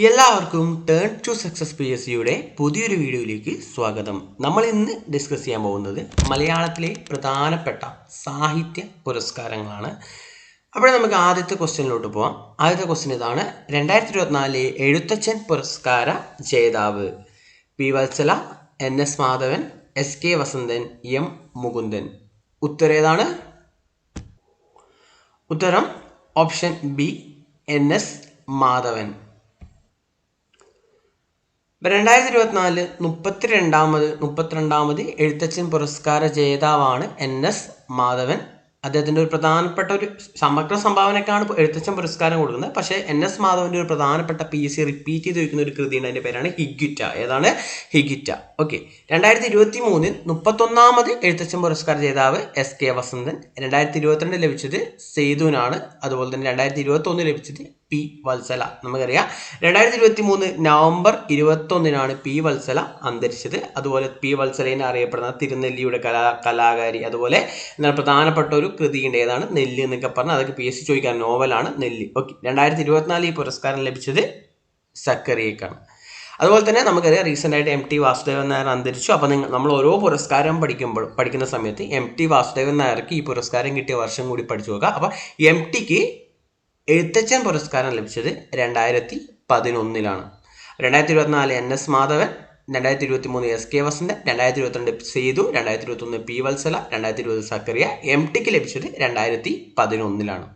എല്ലാവർക്കും turn to success PSCയുടെ പുതിയൊരു വീഡിയോയിലേക്ക് സ്വാഗതം. നമ്മൾ ഇന്ന് ഡിസ്കസ് ചെയ്യാൻ പോകുന്നത് മലയാളത്തിലെ പ്രധാനപ്പെട്ട സാഹിത്യ പുരസ്കാരങ്ങളാണ്. അപ്പോൾ നമുക്ക് ആദ്യത്തെ ക്വസ്റ്റ്യനിലോട്ട് പോവാം. ആദ്യത്തെ ക്വസ്റ്റ്യൻ ഇതാണ്: 2024 എഴുത്തച്ഛൻ പുരസ്കാര ജേതാവ് P Vatsala, NS Madhavan, SK Vasanthan, M Mukundan. ഉത്തരം ഏതാണ്? ഉത്തരം ഓപ്ഷൻ ബി, NS മാധവൻ. 2024 32ാമത് എഴുത്തച്ഛൻ പുരസ്കാര ജേതാവാണ് NS മാധവൻ. അദ്ദേഹത്തിൻ്റെ ഒരു പ്രധാനപ്പെട്ട ഒരു സമഗ്ര സംഭാവനക്കാണ് എഴുത്തച്ഛൻ പുരസ്കാരം കൊടുക്കുന്നത്. പക്ഷേ NS മാധവൻ്റെ ഒരു പ്രധാനപ്പെട്ട PSC റിപ്പീറ്റ് ചെയ്ത് വയ്ക്കുന്ന ഒരു കൃതിയുണ്ട്. അതിൻ്റെ പേരാണ് ഹിഗ്വിറ്റ. ഏതാണ്? ഹിഗ്വിറ്റ. ഓക്കെ. 2023 31ാമത് എഴുത്തച്ഛൻ പുരസ്കാര ജേതാവ് SK വസന്തൻ. 2022 ലഭിച്ചത് സേതുവിനാണ്. അതുപോലെ തന്നെ 2021 ലഭിച്ചത് പി വത്സല. നമുക്കറിയാം 2023 നവംബർ 21 പി വത്സല അന്തരിച്ചത്. അതുപോലെ പി വത്സലേനെ അറിയപ്പെടുന്ന തിരുനെല്ലിയുടെ കലാകാരി. അതുപോലെ പ്രധാനപ്പെട്ട ഒരു കൃതിയുണ്ട്. ഏതാണ്? നെല്ല് എന്നൊക്കെ പറഞ്ഞാൽ അതൊക്കെ PSC ചോദിക്കാൻ നോവലാണ് നെല്ല്. ഓക്കെ. 2024 ഈ പുരസ്കാരം ലഭിച്ചത് സക്കറിയക്കാണ്. അതുപോലെ തന്നെ നമുക്കറിയാം റീസെൻ്റ് ആയിട്ട് MT വാസുദേവൻ നായർ അന്തരിച്ചു. അപ്പോൾ നമ്മൾ ഓരോ പുരസ്കാരം പഠിക്കുന്ന സമയത്ത് MT വാസുദേവൻ നായർക്ക് ഈ പുരസ്കാരം കിട്ടിയ വർഷം കൂടി പഠിച്ചു നോക്കുക. അപ്പോൾ MTക്ക് എഴുത്തച്ഛൻ പുരസ്കാരം ലഭിച്ചത് 2011. 2024 NS Madhavan, 2023 SK Vasanthan, 2022 Sethu, 2021 P Vatsala, 2020 Zacharia. MTക്ക് ലഭിച്ചത് 2011.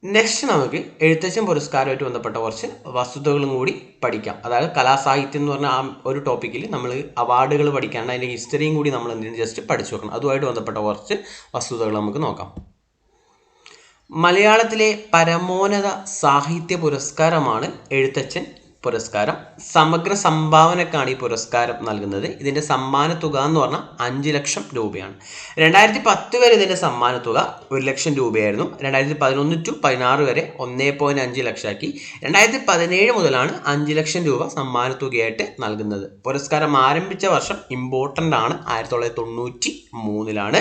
നെക്സ്റ്റ് നമുക്ക് എഴുത്തച്ഛൻ പുരസ്കാരമായിട്ട് ബന്ധപ്പെട്ട കുറച്ച് വസ്തുതകളും കൂടി പഠിക്കാം. അതായത് കലാസാഹിത്യം എന്ന് പറഞ്ഞ ആ ഒരു ടോപ്പിക്കിൽ നമ്മൾ അവാർഡുകൾ പഠിക്കാണ്ട് അതിൻ്റെ ഹിസ്റ്ററിയും കൂടി നമ്മൾ എന്തെങ്കിലും ജസ്റ്റ് പഠിച്ചു നോക്കണം. അതുമായിട്ട് ബന്ധപ്പെട്ട കുറച്ച് വസ്തുതകൾ നമുക്ക് നോക്കാം. മലയാളത്തിലെ പരമോന്നത സാഹിത്യ പുരസ്കാരമാണ് എഴുത്തച്ഛൻ പുരസ്കാരം. സമഗ്ര സംഭാവനക്കാണ് ഈ പുരസ്കാരം നൽകുന്നത്. ഇതിൻ്റെ സമ്മാന തുക എന്ന് പറഞ്ഞാൽ 5 ലക്ഷം രൂപയാണ്. 2010 വരെ ഇതിൻ്റെ സമ്മാന തുക 1 ലക്ഷം രൂപയായിരുന്നു. 2011 to 16 വരെ 1.5 ലക്ഷമാക്കി. 2017 മുതലാണ് 5 ലക്ഷം രൂപ സമ്മാന തുകയായിട്ട് നൽകുന്നത്. പുരസ്കാരം ആരംഭിച്ച വർഷം ഇമ്പോർട്ടൻ്റ് ആണ്. 1993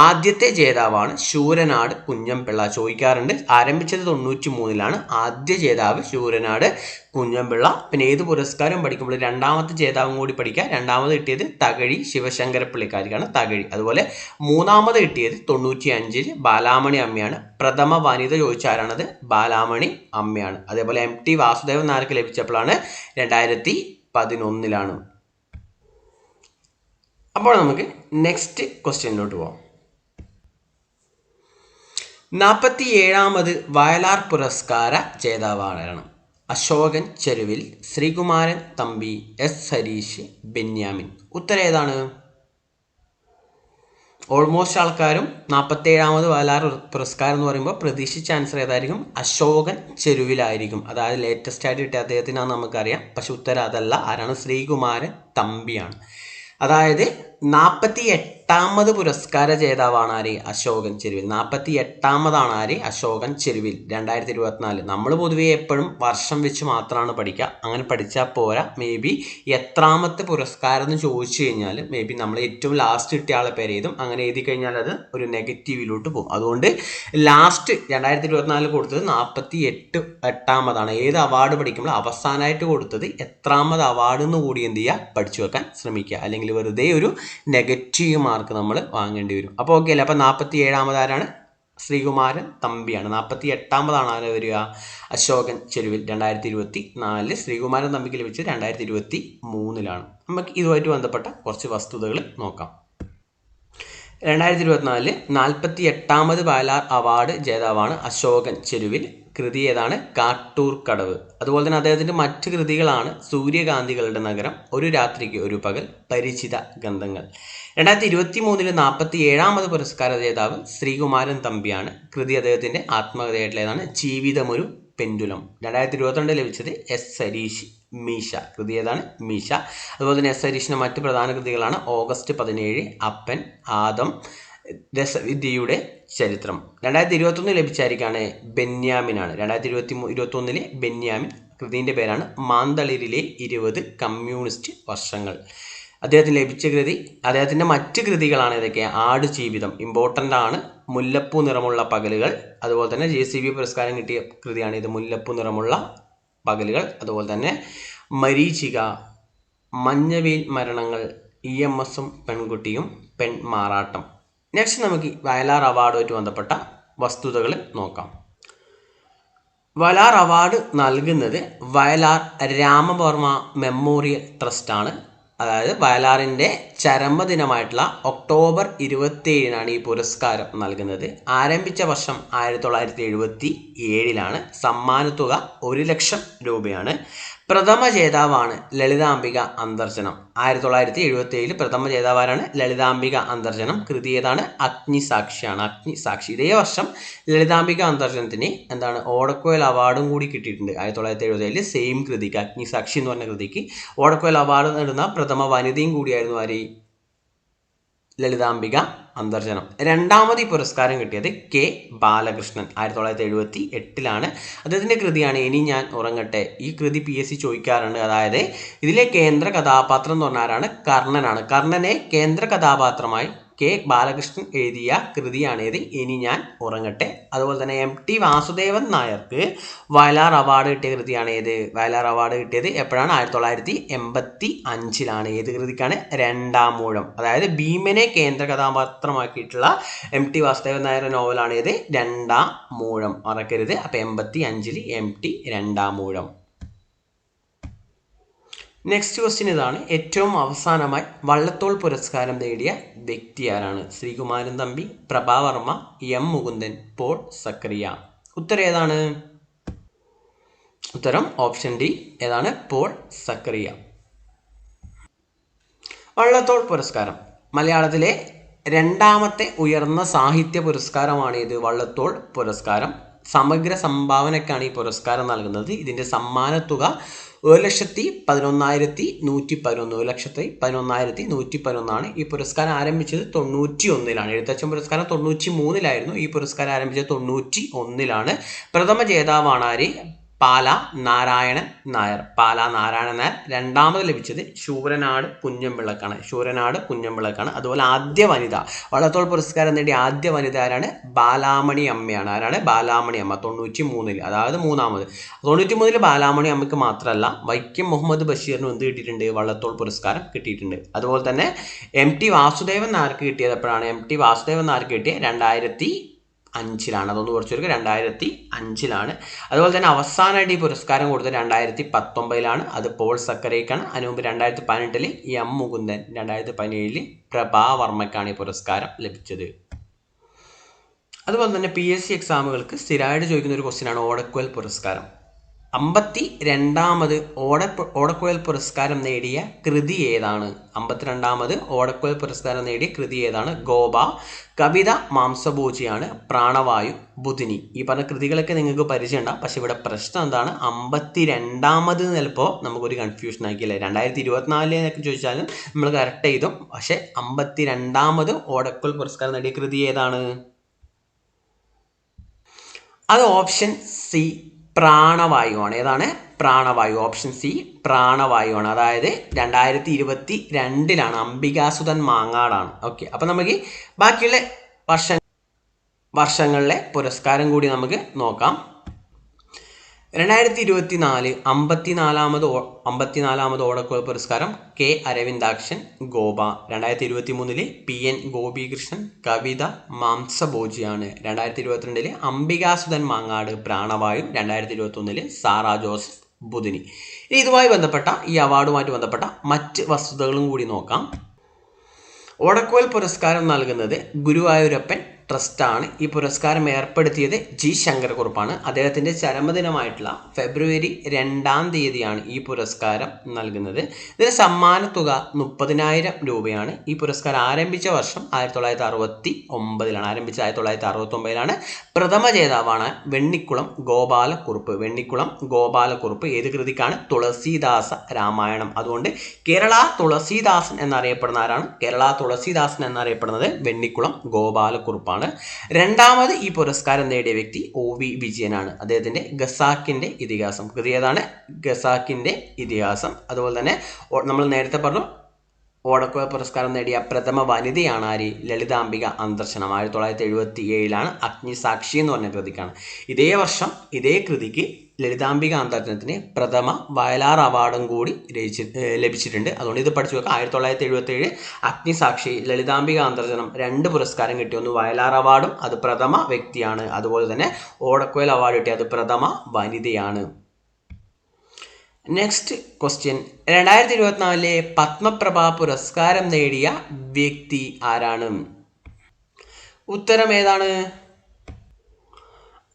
ആദ്യത്തെ ജേതാവാണ് ശൂരനാട് കുഞ്ഞംപിള്ള. ചോദിക്കാറുണ്ട്. ആരംഭിച്ചത് 93 ആദ്യ ജേതാവ് ശൂരനാട് കുഞ്ഞംപിള്ള. പിന്നെ ഏത് പുരസ്കാരം പഠിക്കുമ്പോൾ രണ്ടാമത്തെ ജേതാവും കൂടി പഠിക്കുക. രണ്ടാമത് കിട്ടിയത് തകഴി ശിവശങ്കരപ്പിള്ളിക്കാരിക്കാണ്, തകഴി. അതുപോലെ മൂന്നാമത് കിട്ടിയത് 95 ബാലാമണി അമ്മയാണ്. പ്രഥമ വനിത ചോദിച്ചാരാണത്? ബാലാമണി അമ്മയാണ്. അതേപോലെ MT വാസുദേവൻ നായർക്ക് ലഭിച്ചപ്പോഴാണ് 2011. അപ്പോൾ നമുക്ക് നെക്സ്റ്റ് ക്വസ്റ്റ്യനിലോട്ട് പോകാം. 47ാമത് വയലാർ പുരസ്കാര ജേതാവാണ് അശോകൻ ചെരുവിൽ, ശ്രീകുമാരൻ തമ്പി, S ഹരീഷ്, ബെന്യാമിൻ. ഉത്തരം ഏതാണ്? ഓൾമോസ്റ്റ് ആൾക്കാരും 47ാമത് വയലാർ പുരസ്കാരം എന്ന് പറയുമ്പോൾ പ്രതീക്ഷിച്ച ആൻസർ ഏതായിരിക്കും? അശോകൻ ചെരുവിലായിരിക്കും. അതായത് ലേറ്റസ്റ്റ് ആയിട്ട് കിട്ടിയ അദ്ദേഹത്തിനാണ് നമുക്കറിയാം. പക്ഷെ ഉത്തരം അതല്ല. ആരാണ്? ശ്രീകുമാരൻ തമ്പിയാണ്. അതായത് 48ാമത് പുരസ്കാര ജേതാവാണ് ആര്? അശോകൻ ചെരുവിൽ. 48ാമതാണ് ആര്? അശോകൻ ചെരുവിൽ. 2024. നമ്മൾ പൊതുവെ എപ്പോഴും വർഷം വെച്ച് മാത്രമാണ് പഠിക്കുക. അങ്ങനെ പഠിച്ചാൽ പോരാ. മേ ബി എത്രാമത്തെ പുരസ്കാരം എന്ന് ചോദിച്ചു കഴിഞ്ഞാൽ മേ ബി നമ്മൾ ഏറ്റവും ലാസ്റ്റ് കിട്ടിയ ആളെ പേര് എഴുതും. അങ്ങനെ എഴുതി കഴിഞ്ഞാൽ അത് ഒരു നെഗറ്റീവിലോട്ട് പോകും. അതുകൊണ്ട് ലാസ്റ്റ് 2024 കൊടുത്തത് 48ാമതാണ്. ഏത് അവാർഡ് പഠിക്കുമ്പോൾ അവസാനമായിട്ട് കൊടുത്തത് എത്രാമത് അവാർഡ് എന്ന് കൂടി എന്ത് ചെയ്യുക? പഠിച്ചു വെക്കാൻ ശ്രമിക്കുക. അല്ലെങ്കിൽ വെറുതെ ഒരു നെഗറ്റീവ് മാർക്ക് നമ്മൾ വാങ്ങേണ്ടി വരും. അപ്പോൾ ഓക്കെ അല്ലേ? അപ്പോൾ 47ാമത് ആരാണ്? ശ്രീകുമാരൻ തമ്പിയാണ്. 48ാമതാണ് ആര് വരിക? അശോകൻ ചെരുവിൽ. 2024 ശ്രീകുമാരൻ തമ്പിക്ക് ലഭിച്ചത് 2023. നമുക്ക് ഇതുമായിട്ട് ബന്ധപ്പെട്ട കുറച്ച് വസ്തുതകൾ നോക്കാം. 2024 48ാമത് വയലാർ അവാർഡ് ജേതാവാണ് അശോകൻ ചെരുവിൽ. കൃതി ഏതാണ്? കാട്ടൂർ കടവ്. അതുപോലെ തന്നെ അദ്ദേഹത്തിൻ്റെ മറ്റ് കൃതികളാണ് സൂര്യകാന്തികളുടെ നഗരം, ഒരു രാത്രിക്ക് ഒരു പകൽ, പരിചിത ഗന്ധങ്ങൾ. 2023 47ാമത് പുരസ്കാര ജേതാവ് ശ്രീകുമാരൻ തമ്പിയാണ്. കൃതി അദ്ദേഹത്തിൻ്റെ ആത്മകഥയായിട്ടുള്ള ഏതാണ്? ജീവിതമൊരു പെൻഡുലം. 2022 ലഭിച്ചത് S ഹരീഷ്, മീശ. കൃതി ഏതാണ്? മീശ. അതുപോലെ തന്നെ S ഹരീഷിൻ്റെ മറ്റ് പ്രധാന കൃതികളാണ് ഓഗസ്റ്റ് 17, അപ്പൻ, ആദം, രസവിദ്യയുടെ ചരിത്രം. 2021 ലഭിച്ചായിരിക്കാണ് ബെന്യാമിനാണ്. 2021 ബെന്യാമിൻ. കൃതിൻ്റെ പേരാണ് മാന്തളിരിലെ 20 കമ്മ്യൂണിസ്റ്റ് വർഷങ്ങൾ. അദ്ദേഹത്തിന് ലഭിച്ച കൃതി, അദ്ദേഹത്തിൻ്റെ മറ്റ് കൃതികളാണ് ഇതൊക്കെ. ആടുജീവിതം ഇമ്പോർട്ടൻ്റ് ആണ്. മുല്ലപ്പൂ നിറമുള്ള പകലുകൾ. അതുപോലെ തന്നെ JCB പുരസ്കാരം കിട്ടിയ കൃതിയാണ് ഇത്, മുല്ലപ്പൂ നിറമുള്ള പകലുകൾ, അതുപോലെ തന്നെ മരീചിക, മഞ്ഞവെയിൽ മരണങ്ങൾ, EMSഉം പെൺകുട്ടിയും, പെൺമാറാട്ടം. നെക്സ്റ്റ് നമുക്ക് വയലാർ അവാർഡുമായിട്ട് ബന്ധപ്പെട്ട വസ്തുതകൾ നോക്കാം. വയലാർ അവാർഡ് നൽകുന്നത് വയലാർ രാമവർമ്മ മെമ്മോറിയൽ ട്രസ്റ്റാണ്. അതായത് വയലാറിൻ്റെ ചരമദിനമായിട്ടുള്ള ഒക്ടോബർ 27 ഈ പുരസ്കാരം നൽകുന്നത്. ആരംഭിച്ച വർഷം 1977. സമ്മാനത്തുക 1,00,000 രൂപയാണ്. പ്രഥമ ജേതാവാണ് ലളിതാംബിക അന്തർജനം. 1977 പ്രഥമ ജേതാവാരാണ് ലളിതാംബിക അന്തർജനം. കൃതി ഏതാണ്? അഗ്നിസാക്ഷിയാണ്. അഗ്നിസാക്ഷി. ഇതേ വർഷം ലളിതാംബിക അന്തർജനത്തിന് ഓടക്കുഴൽ അവാർഡും കൂടി കിട്ടിയിട്ടുണ്ട്. 1977 സെയിം കൃതിക്ക്, അഗ്നിസാക്ഷി എന്ന് പറഞ്ഞ കൃതിക്ക് ഓടക്കുഴൽ അവാർഡ് നേടുന്ന പ്രഥമ വനിതയും കൂടിയായിരുന്നു ആര്? ലളിതാംബിക അന്തർജനം. രണ്ടാമത് ഈ പുരസ്കാരം കിട്ടിയത് കെ ബാലകൃഷ്ണൻ 1978. അദ്ദേഹത്തിൻ്റെ കൃതിയാണ് ഇനി ഞാൻ ഉറങ്ങട്ടെ. ഈ കൃതി PSC ചോദിക്കാറുണ്ട്. അതായത് ഇതിലെ കേന്ദ്ര കഥാപാത്രം എന്ന് പറഞ്ഞാൽ ആരാണ്? കർണനാണ്. കർണനെ കേന്ദ്ര കഥാപാത്രമായി കെ ബാലകൃഷ്ണൻ എഴുതിയ കൃതിയാണേത്? ഇനി ഞാൻ ഉറങ്ങട്ടെ. അതുപോലെ തന്നെ MT വാസുദേവൻ നായർക്ക് വയലാർ അവാർഡ് കിട്ടിയ കൃതിയാണ് ഏത്? വയലാർ അവാർഡ് കിട്ടിയത് എപ്പോഴാണ്? 1985. ഏത് കൃതിക്കാണ്? രണ്ടാമൂഴം. അതായത് ഭീമനെ കേന്ദ്ര കഥാപാത്രമാക്കിയിട്ടുള്ള MT വാസുദേവൻ നായരുടെ നോവലാണ് ഏത്? രണ്ടാമൂഴം. മറക്കരുത്. അപ്പോൾ 85 MT രണ്ടാമൂഴം. നെക്സ്റ്റ് ക്വസ്റ്റ്യൻ ഇതാണ്. ഏറ്റവും അവസാനമായി വള്ളത്തോൾ പുരസ്കാരം നേടിയ വ്യക്തി ആരാണ്? ശ്രീകുമാരൻ തമ്പി, പ്രഭാവർമ്മ, M മുകുന്ദൻ, പോൾ സക്കറിയ. ഉത്തരം ഏതാണ്? ഉത്തരം ഓപ്ഷൻ ഡി. ഏതാണ്? പോൾ സക്കറിയ. വള്ളത്തോൾ പുരസ്കാരം മലയാളത്തിലെ രണ്ടാമത്തെ ഉയർന്ന സാഹിത്യ പുരസ്കാരമാണ് ഇത്. വള്ളത്തോൾ പുരസ്കാരം. സമഗ്ര സംഭാവനയ്ക്കാണ് ഈ പുരസ്കാരം നൽകുന്നത്. ഇതിൻ്റെ സമ്മാനത്തുക 1,11,111. ഈ പുരസ്കാരം ആരംഭിച്ചത് 91. എഴുത്തച്ഛൻ പുരസ്കാരം 93. ഈ പുരസ്കാരം ആരംഭിച്ചത് 91. പ്രഥമ ജേതാവാണ് ആര്? പാല നാരായണൻ നായർ. രണ്ടാമത് ലഭിച്ചത് ശൂരനാട് കുഞ്ഞമ്പിള്ളക്കാണ്. അതുപോലെ ആദ്യ വനിത, വള്ളത്തോൾ പുരസ്കാരം നേടിയ ആദ്യ വനിത ആരാണ്? ബാലാമണി അമ്മയാണ്. ആരാണ്? ബാലാമണി അമ്മ. 93. അതായത് മൂന്നാമത്. 93 ബാലാമണി അമ്മയ്ക്ക് മാത്രമല്ല വൈക്കം മുഹമ്മദ് ബഷീറിനും എന്ത് കിട്ടിയിട്ടുണ്ട്? വള്ളത്തോൾ പുരസ്കാരം കിട്ടിയിട്ടുണ്ട്. അതുപോലെ തന്നെ MT വാസുദേവൻ നായർക്ക് കിട്ടിയത് എപ്പോഴാണ്? MT വാസുദേവൻ നായർക്ക് കിട്ടിയ 2005. അതൊന്ന് കുറച്ച് പേർക്ക് 2005. അതുപോലെ തന്നെ അവസാനമായിട്ട് ഈ പുരസ്കാരം കൊടുത്തത് 2019. അത് പോൾ സക്കറിയക്കാണ്. അതിന് മുമ്പ് 2018 M മുകുന്ദൻ, 2017 പ്രഭാവർമ്മയ്ക്കാണ് ഈ പുരസ്കാരം ലഭിച്ചത്. അതുപോലെ തന്നെ PSC എക്സാമുകൾക്ക് സ്ഥിരമായിട്ട് ചോദിക്കുന്ന ഒരു ക്വസ്റ്റ്യനാണ് ഓടക്കുഴൽ പുരസ്കാരം. 52ാമത് ഓടക്കുഴൽ പുരസ്കാരം നേടിയ കൃതി ഏതാണ്? 52ാമത് ഓടക്കുഴൽ പുരസ്കാരം നേടിയ കൃതി ഏതാണ്? ഗോപ, കവിത മാംസഭോജിയാണ്, പ്രാണവായു, ബുധിനി. ഈ പറഞ്ഞ കൃതികളൊക്കെ നിങ്ങൾക്ക് പരിചയമുണ്ടാകും. പക്ഷെ ഇവിടെ പ്രശ്നം എന്താണ്? 52ാമത് ചിലപ്പോൾ നമുക്കൊരു കൺഫ്യൂഷൻ ആക്കിയില്ലേ. 2024 ചോദിച്ചാലും നമ്മൾ കറക്റ്റ് ചെയ്തും. പക്ഷെ 52ാമത് ഓടക്കുഴൽ പുരസ്കാരം നേടിയ കൃതി ഏതാണ്? അത് ഓപ്ഷൻ സി പ്രാണവായുവാണ്. ഏതാണ്? പ്രാണവായു. ഓപ്ഷൻ സി പ്രാണവായുവാണ്. അതായത് 2022 അംബികാസുധൻ മാങ്ങാടാണ്. ഓക്കെ. അപ്പം നമുക്ക് ബാക്കിയുള്ള വർഷങ്ങളിലെ പുരസ്കാരം കൂടി നമുക്ക് നോക്കാം. 2024 54ാമത് ഓടക്കുഴൽ പുരസ്കാരം കെ അരവിന്ദാക്ഷൻ ഗോപ. 2023 PN ഗോപികൃഷ്ണൻ കവിത മാംസഭോജിയാണ്. 2022 അംബികാസുധൻ മാങ്ങാട് പ്രാണവായു. 2021 സാറാ ജോസഫ് ബുധിനി. ഇനി ഇതുമായി ബന്ധപ്പെട്ട ഈ അവാർഡുമായിട്ട് ബന്ധപ്പെട്ട മറ്റ് വസ്തുതകളും കൂടി നോക്കാം. ഓടക്കുഴൽ പുരസ്കാരം നൽകുന്നത് ഗുരുവായൂരപ്പൻ ട്രസ്റ്റാണ്. ഈ പുരസ്കാരം ഏർപ്പെടുത്തിയത് G ശങ്കരക്കുറുപ്പാണ്. അദ്ദേഹത്തിൻ്റെ ചരമദിനമായിട്ടുള്ള ഫെബ്രുവരി 2 ഈ പുരസ്കാരം നൽകുന്നത്. ഇതിന് സമ്മാനത്തുക 30,000 രൂപയാണ്. ഈ പുരസ്കാരം ആരംഭിച്ച വർഷം 1969. ആരംഭിച്ച 1969. പ്രഥമ ജേതാവാണ് വെണ്ണിക്കുളം ഗോപാലക്കുറുപ്പ്. ഏത് കൃതിക്കാണ്? തുളസീദാസ രാമായണം. അതുകൊണ്ട് കേരള തുളസീദാസൻ എന്നറിയപ്പെടുന്ന ആരാണ്? എന്നറിയപ്പെടുന്നത് വെണ്ണിക്കുളം ഗോപാലക്കുറുപ്പാണ്. രണ്ടാമത് ഈ പുരസ്കാരം നേടിയ വ്യക്തി OV വിജയനാണ്. അദ്ദേഹത്തിൻ്റെ ഖസാക്കിൻ്റെ ഇതിഹാസം. കൃതി ഏതാണ്? ഖസാക്കിൻ്റെ ഇതിഹാസം. അതുപോലെ തന്നെ നമ്മൾ നേരത്തെ പറഞ്ഞു ഓടക്കുഴൽ പുരസ്കാരം നേടിയ പ്രഥമ വനിതയാണ് ആര്? ലളിതാംബിക അന്തർശനം. 1977 അഗ്നിസാക്ഷി എന്ന് പറഞ്ഞ കൃതിക്കാണ്. ഇതേ വർഷം ഇതേ കൃതിക്ക് ലളിതാംബിക അന്തർജനത്തിന് പ്രഥമ വയലാർ അവാർഡും കൂടി ലഭിച്ചിട്ടുണ്ട്. അതുകൊണ്ട് ഇത് പഠിച്ചു വെക്കാം. 1977 അഗ്നിസാക്ഷി, ലളിതാംബിക അന്തർജനം 2 പുരസ്കാരം കിട്ടി. ഒന്ന് വയലാർ അവാർഡും, അത് പ്രഥമ വ്യക്തിയാണ്. അതുപോലെ തന്നെ ഓടക്കുഴൽ അവാർഡ് കിട്ടി, അത് പ്രഥമ വനിതയാണ്. നെക്സ്റ്റ് ക്വസ്റ്റ്യൻ, 2024 പത്മപ്രഭ പുരസ്കാരം നേടിയ വ്യക്തി ആരാണ്? ഉത്തരം ഏതാണ്?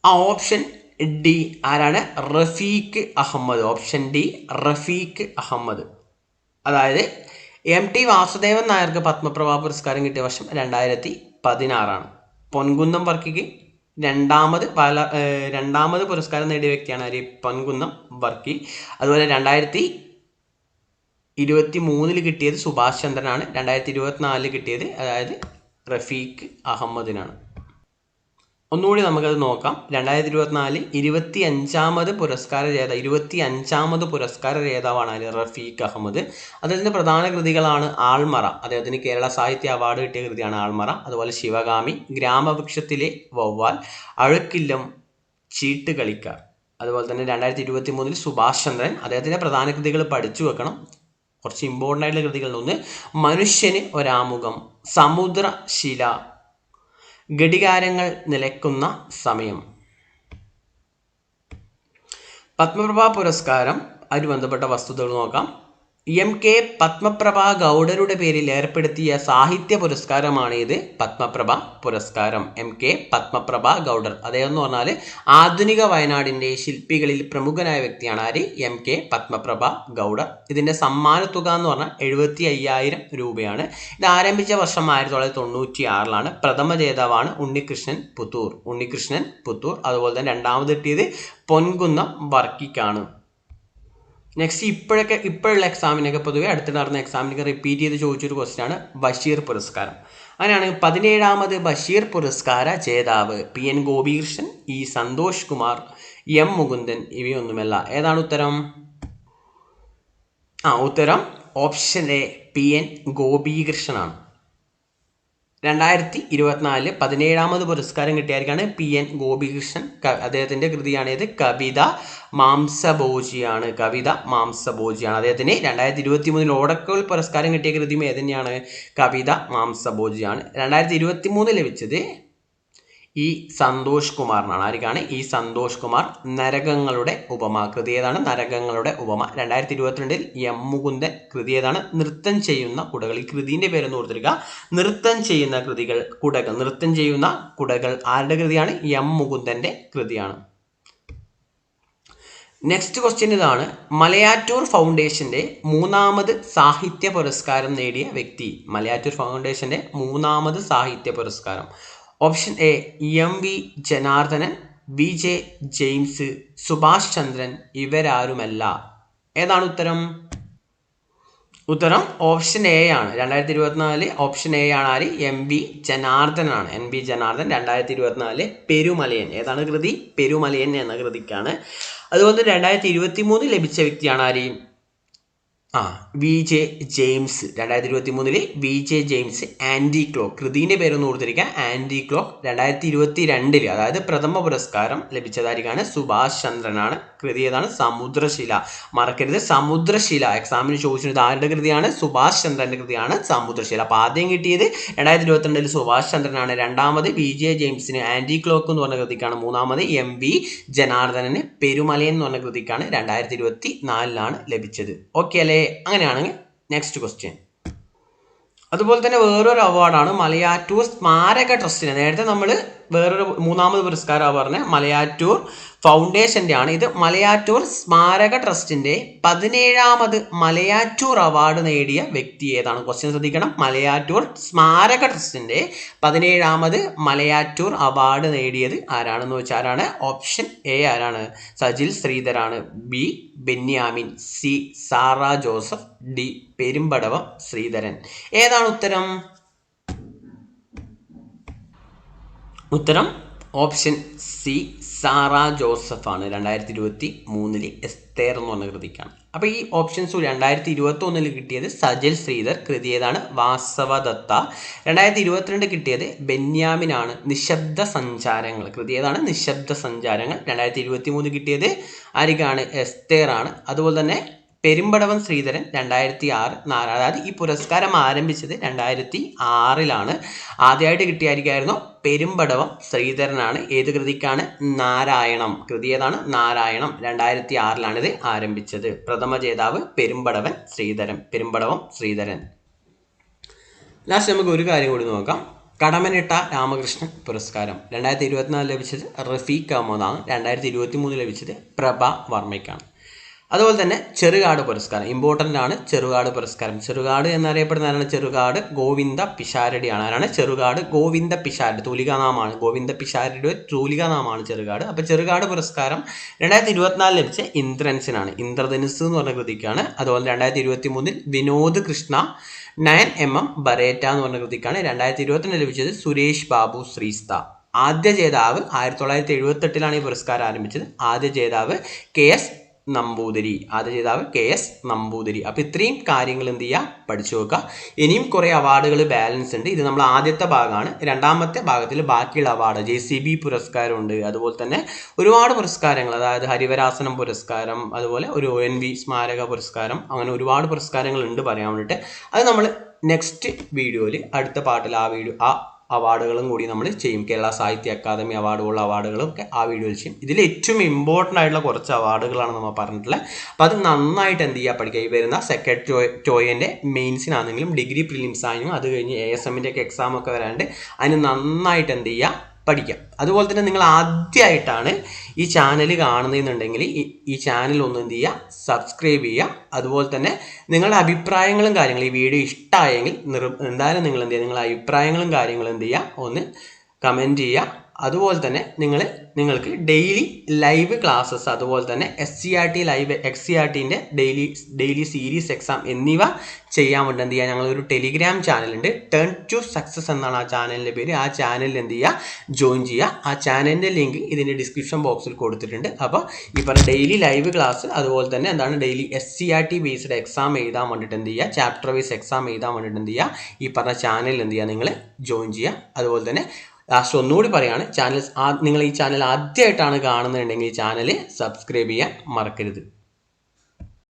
ഓപ്ഷൻ ഡി ആരാണ്? റഫീഖ് അഹമ്മദ്. Option D Rafeeq Ahmed. അതായത് MT വാസുദേവൻ നായർക്ക് പത്മപ്രഭ പുരസ്കാരം കിട്ടിയ വർഷം 2016. പൊൻകുന്നം വർക്കിക്ക് രണ്ടാമത് പുരസ്കാരം നേടിയ വ്യക്തിയാണ് ആര്? പൊൻകുന്നം വർക്കി. അതുപോലെ 2023 കിട്ടിയത് സുഭാഷ് ചന്ദ്രനാണ്. 2024 കിട്ടിയത് അതായത് റഫീഖ് അഹമ്മദിനാണ്. ഒന്നുകൂടി നമുക്കത് നോക്കാം. 2024 25ാമത് പുരസ്കാര ജേതാവാണ് ആര്? റഫീഖ് അഹമ്മദ്. അദ്ദേഹത്തിൻ്റെ പ്രധാന കൃതികളാണ് ആൾമറ. അദ്ദേഹത്തിന് കേരള സാഹിത്യ അവാർഡ് കിട്ടിയ കൃതിയാണ് ആൾമറ. അതുപോലെ ശിവകാമി, ഗ്രാമവൃക്ഷത്തിലെ വവ്വാൽ, അഴുക്കില്ലം, ചീട്ടുകളിക്കാർ. അതുപോലെ തന്നെ 2023 സുഭാഷ് ചന്ദ്രൻ. അദ്ദേഹത്തിൻ്റെ പ്രധാന കൃതികൾ പഠിച്ചു വെക്കണം. കുറച്ച് ഇമ്പോർട്ടൻ്റ് ആയിട്ടുള്ള കൃതികളിലൊന്ന് മനുഷ്യന് ഒരാമുഖം, സമുദ്രശില, ഘടികാരങ്ങൾ നിലയ്ക്കുന്ന സമയം. പത്മപ്രഭ പുരസ്കാരം അതിന് ബന്ധപ്പെട്ട വസ്തുതകൾ നോക്കാം. MK പത്മപ്രഭ ഗൗഡരുടെ പേരിൽ ഏർപ്പെടുത്തിയ സാഹിത്യ പുരസ്കാരമാണ് ഇത്. പത്മപ്രഭ പുരസ്കാരം MK പത്മപ്രഭ ഗൗഡർ. അദ്ദേഹം എന്ന് പറഞ്ഞാൽ ആധുനിക വയനാടിൻ്റെ ശില്പികളിൽ പ്രമുഖനായ വ്യക്തിയാണ് ആര്? MK പത്മപ്രഭ ഗൗഡർ. ഇതിൻ്റെ സമ്മാന തുക എന്ന് പറഞ്ഞാൽ 75,000 രൂപയാണ്. ഇത് ആരംഭിച്ച വർഷം 1996. പ്രഥമ ജേതാവാണ് ഉണ്ണികൃഷ്ണൻ പുത്തൂർ. അതുപോലെ തന്നെ രണ്ടാമത് കിട്ടിയത് പൊൻകുന്നം വർക്കിക്കാണ്. നെക്സ്റ്റ് ഇപ്പോഴുള്ള എക്സാമിനൊക്കെ പൊതുവെ അടുത്തിടെ നടന്ന എക്സാമിനൊക്കെ റിപ്പീറ്റ് ചെയ്ത് ചോദിച്ചൊരു ക്വസ്റ്റ്യനാണ് ബഷീർ പുരസ്കാരം. അങ്ങനെയാണ് 17ാമത് ബഷീർ പുരസ്കാര ജേതാവ് PN Gopikrishnan, E Santhosh Kumar, M Mukundan ഇവയൊന്നുമല്ല. ഏതാണ് ഉത്തരം? ഉത്തരം ഓപ്ഷൻ എ PN ഗോപികൃഷ്ണനാണ്. 2024 17ാമത് പുരസ്കാരം കിട്ടിയായിരിക്കാണ് PN ഗോപികൃഷ്ണൻ. അദ്ദേഹത്തിൻ്റെ കൃതിയാണിത്. കവിത മാംസഭോജിയാണ്. അദ്ദേഹത്തിന് 2023 ഓടക്കുഴൽ പുരസ്കാരം കിട്ടിയ കൃതിയും ഏതന്നെയാണ്? കവിത മാംസഭോജിയാണ്. 2023 ലഭിച്ചത് E സന്തോഷ് കുമാറിനാണ്. ആർക്കാണ്? E സന്തോഷ് കുമാർ. നരകങ്ങളുടെ ഉപമ കൃതി ഏതാണ്? നരകങ്ങളുടെ ഉപമ. 2022 M മുകുന്ദൻ. കൃതി ഏതാണ്? നൃത്തം ചെയ്യുന്ന കുടകൾ. ഈ കൃതിൻ്റെ പേരൊന്ന് ഓർത്തിരിക്കുക. നൃത്തം ചെയ്യുന്ന കുടകൾ ആരുടെ കൃതിയാണ്? M മുകുന്ദൻ്റെ കൃതിയാണ്. നെക്സ്റ്റ് ക്വസ്റ്റ്യൻ ഇതാണ്. മലയാറ്റൂർ ഫൗണ്ടേഷൻ്റെ 3ാമത് സാഹിത്യ പുരസ്കാരം നേടിയ വ്യക്തി. മലയാറ്റൂർ ഫൗണ്ടേഷൻ്റെ 3ാമത് സാഹിത്യ പുരസ്കാരം. Option A MV Janardhanan, VJ James, Subhash Chandran ഇവരാരുമല്ല. ഏതാണ് ഉത്തരം? ഉത്തരം ഓപ്ഷൻ എ ആണ്. 2024 ഓപ്ഷൻ എ ആണ്. ആര്? MV ജനാർദ്ദനാണ്. MV ജനാർദ്ദൻ. 2024 പെരുമലയൻ. ഏതാണ് കൃതി? പെരുമലയൻ എന്ന കൃതിക്കാണ്. അതുപോലെ 2023 ലഭിച്ച വ്യക്തിയാണ് ആര്? VJ James. 2023 VJ James. Anti clock. കൃതിൻ്റെ പേരൊന്ന് ഓർത്തിരിക്കുക. Anti clock. 2022 അതായത് പ്രഥമ പുരസ്കാരം ലഭിച്ചതായിരിക്കാണ് സുഭാഷ് ചന്ദ്രനാണ്. കൃതി ഏതാണ്? സമുദ്രശില. മറക്കരുത്, സമുദ്രശില. എക്സാമിന് ചോദിച്ചത് ആരുടെ കൃതിയാണ്? സുഭാഷ് ചന്ദ്രൻ്റെ കൃതിയാണ് സമുദ്രശില. അപ്പോൾ ആദ്യം കിട്ടിയത് 2022 സുഭാഷ് ചന്ദ്രനാണ്. രണ്ടാമത് VJ ജെയിംസിന് ആൻറ്റി ക്ലോക്ക് എന്ന് പറഞ്ഞ കൃതിക്കാണ്. മൂന്നാമത് MV ജനാർദ്ദനന് പെരുമലയൻ എന്ന് പറഞ്ഞ കൃതിക്കാണ് 2024 ലഭിച്ചത്. ഓക്കെ അല്ലേ? അങ്ങനെയാണെങ്കിൽ നെക്സ്റ്റ് ക്വസ്റ്റ്യൻ. അതുപോലെ തന്നെ വേറൊരു അവാർഡാണ് മലയാറ്റൂർ സ്മാരക ട്രസ്റ്റിന്. നേരത്തെ നമ്മൾ വേറൊരു 3ാമത് പുരസ്കാരം പറഞ്ഞ മലയാറ്റൂർ ഫൗണ്ടേഷൻ്റെ ആണ്. ഇത് മലയാറ്റൂർ സ്മാരക ട്രസ്റ്റിൻ്റെ 17ാമത് മലയാറ്റൂർ അവാർഡ് നേടിയ വ്യക്തി ഏതാണ്? ക്വസ്റ്റ്യൻ ശ്രദ്ധിക്കണം. മലയാറ്റൂർ സ്മാരക ട്രസ്റ്റിൻ്റെ 17ാമത് മലയാറ്റൂർ അവാർഡ് നേടിയത് ആരാണെന്ന് വെച്ചാൽ ആരാണ്? ഓപ്ഷൻ എ ആരാണ്? സജിൽ ശ്രീധരാണ്. B Benyamin, C Sara Joseph, D Perumbadavam Sreedharan. ഏതാണ് ഉത്തരം? ഉത്തരം ഓപ്ഷൻ C സാറ ജോസഫാണ് 2023 എസ്തേർ എന്ന് പറഞ്ഞ കൃതിക്കാണ്. അപ്പോൾ ഈ ഓപ്ഷൻസ് 2021 കിട്ടിയത് സജൽ ശ്രീധർ, കൃതി ഏതാണ്? വാസവദത്ത. 2022 കിട്ടിയത് ബെന്യാമിനാണ്, നിശബ്ദ സഞ്ചാരങ്ങൾ, കൃതി ഏതാണ്? നിശബ്ദ സഞ്ചാരങ്ങൾ. 2023 കിട്ടിയത് ആരിക്കാണ്? എസ്തേർ ആണ്. അതുപോലെ തന്നെ പെരുമ്പടവം ശ്രീധരൻ 2006, അതായത് ഈ പുരസ്കാരം ആരംഭിച്ചത് 2006 ആദ്യമായിട്ട് കിട്ടിയായിരിക്കായിരുന്നു പെരുമ്പടവം ശ്രീധരനാണ്. ഏത് കൃതിക്കാണ്? നാരായണം. കൃതി ഏതാണ്? നാരായണം. 2006 ഇത് ആരംഭിച്ചത്. പ്രഥമ ജേതാവ് പെരുമ്പടവം ശ്രീധരൻ. ലാസ്റ്റ് നമുക്ക് ഒരു കാര്യം കൂടി നോക്കാം. കടമനിട്ട രാമകൃഷ്ണൻ പുരസ്കാരം 2024 ലഭിച്ചത് റഫീഖ് അഹമ്മദാണ്. 2023 ലഭിച്ചത് പ്രഭ വർമ്മയ്ക്കാണ്. അതുപോലെ തന്നെ ചെറുകാട് പുരസ്കാരം ഇമ്പോർട്ടൻ്റ് ആണ്. ചെറുകാട് പുരസ്കാരം, ചെറുകാട് എന്നറിയപ്പെടുന്ന ആരാണ്? ചെറുകാട് ഗോവിന്ദ പിഷാരടിയാണ്. ആരാണ്? ചെറുകാട് ഗോവിന്ദ പിഷാരടി. തൂലികാനാമമാണ് ഗോവിന്ദ പിഷാരടിയുടെ തൂലികാനാമമാണ് ചെറുകാട്. അപ്പോൾ ചെറുകാട് പുരസ്കാരം 2024 ലഭിച്ച ഇന്ദ്രൻസിനാണ്. ഇന്ദ്രധനുസ് എന്ന് പറഞ്ഞ കൃതിക്കാണ്. അതുപോലെ 2023 വിനോദ് കൃഷ്ണ 9mm ബരേറ്റ എന്ന് പറഞ്ഞ കൃതിക്കാണ്. 2022 ലഭിച്ചത് സുരേഷ് ബാബു ശ്രീസ്ത. ആദ്യ ജേതാവ് 1978 ഈ പുരസ്കാരം ആരംഭിച്ചത്. ആദ്യ ജേതാവ് KS നമ്പൂതിരി. അപ്പോൾ ഇത്രയും കാര്യങ്ങൾ എന്ത് ചെയ്യുക? പഠിച്ചു നോക്കുക. ഇനിയും കുറേ അവാർഡുകൾ ബാലൻസ് ഉണ്ട്. ഇത് നമ്മൾ ആദ്യത്തെ ഭാഗമാണ്. രണ്ടാമത്തെ ഭാഗത്തിൽ ബാക്കിയുള്ള അവാർഡ് JCB പുരസ്കാരമുണ്ട്. അതുപോലെ തന്നെ ഒരുപാട് പുരസ്കാരങ്ങൾ, അതായത് ഹരിവരാസനം പുരസ്കാരം, അതുപോലെ ഒരു ONV സ്മാരക പുരസ്കാരം, അങ്ങനെ ഒരുപാട് പുരസ്കാരങ്ങൾ ഉണ്ട് പറയാൻ വേണ്ടിയിട്ട്. അത് നമ്മൾ നെക്സ്റ്റ് വീഡിയോയിൽ അടുത്ത പാട്ടിൽ ആ അവാർഡുകളും കൂടി നമ്മൾ ചെയ്യും. കേരള സാഹിത്യ അക്കാദമി അവാർഡുകളുള്ള അവാർഡുകളും ഒക്കെ ആ വീഡിയോയിൽ ചെയ്യും. ഇതിൽ ഏറ്റവും ഇമ്പോർട്ടൻ്റ് ആയിട്ടുള്ള കുറച്ച് അവാർഡുകളാണ് നമ്മൾ പറഞ്ഞിട്ടുള്ളത്. അപ്പോൾ അത് നന്നായിട്ട് എന്ത് ചെയ്യുക? പഠിക്കുക. ഈ വരുന്ന സെക്കൻഡ് ടോയിൻ്റെ മെയിൻസിനാണെങ്കിലും ഡിഗ്രി പ്രിലിംസ് ആണെങ്കിലും അത് കഴിഞ്ഞ് ASMൻ്റെ ഒക്കെ എക്സാം ഒക്കെ വരാണ്ട് അതിന് നന്നായിട്ട് എന്ത് ചെയ്യുക? പഠിക്കാം. അതുപോലെ തന്നെ നിങ്ങൾ ആദ്യമായിട്ടാണ് ഈ ചാനൽ കാണുന്നതെന്നുണ്ടെങ്കിൽ ഈ ചാനൽ ഒന്ന് എന്ത് ചെയ്യുക? സബ്സ്ക്രൈബ് ചെയ്യുക. അതുപോലെ തന്നെ നിങ്ങളുടെ അഭിപ്രായങ്ങളും കാര്യങ്ങളും ഈ വീഡിയോ ഇഷ്ടമായെങ്കിൽ എന്തായാലും നിങ്ങൾ എന്ത് ചെയ്യുക? നിങ്ങളുടെ അഭിപ്രായങ്ങളും കാര്യങ്ങളും എന്ത് ചെയ്യുക? ഒന്ന് കമൻറ്റ് ചെയ്യുക. അതുപോലെ തന്നെ നിങ്ങൾക്ക് ഡെയിലി ലൈവ് ക്ലാസ്സസ്, അതുപോലെ തന്നെ SCERT ലൈവ്, XCERTൻ്റെ ഡെയിലി സീരീസ് എക്സാം എന്നിവ ചെയ്യാൻ വേണ്ടി എന്ത് ചെയ്യുക? ഞങ്ങളൊരു ടെലിഗ്രാം ചാനലുണ്ട്. ടേൺ ടു സക്സസ് എന്നാണ് ആ ചാനലിൻ്റെ പേര്. ആ ചാനലിൽ എന്ത് ചെയ്യുക? ജോയിൻ ചെയ്യുക. ആ ചാനലിൻ്റെ ലിങ്ക് ഇതിൻ്റെ ഡിസ്ക്രിപ്ഷൻ ബോക്സിൽ കൊടുത്തിട്ടുണ്ട്. അപ്പോൾ ഈ പറഞ്ഞ ഡെയിലി ലൈവ് ക്ലാസ്, അതുപോലെ തന്നെ എന്താണ് ഡെയിലി SCERT ബേസ്ഡ് എക്സാം എഴുതാൻ വേണ്ടിയിട്ട് എന്ത് ചെയ്യുക? ചാപ്റ്റർ വൈസ് എക്സാം എഴുതാൻ വേണ്ടിയിട്ട് എന്ത് ചെയ്യുക? ഈ പറഞ്ഞ ചാനലിൽ എന്ത് ചെയ്യുക? നിങ്ങൾ ജോയിൻ ചെയ്യുക. അതുപോലെ തന്നെ ലാസ്റ്റ് ഒന്നുകൂടി പറയുകയാണ്, നിങ്ങൾ ഈ ചാനൽ ആദ്യമായിട്ടാണ് കാണുന്നുണ്ടെങ്കിൽ ഈ ചാനൽ സബ്സ്ക്രൈബ് ചെയ്യാൻ മറക്കരുത്.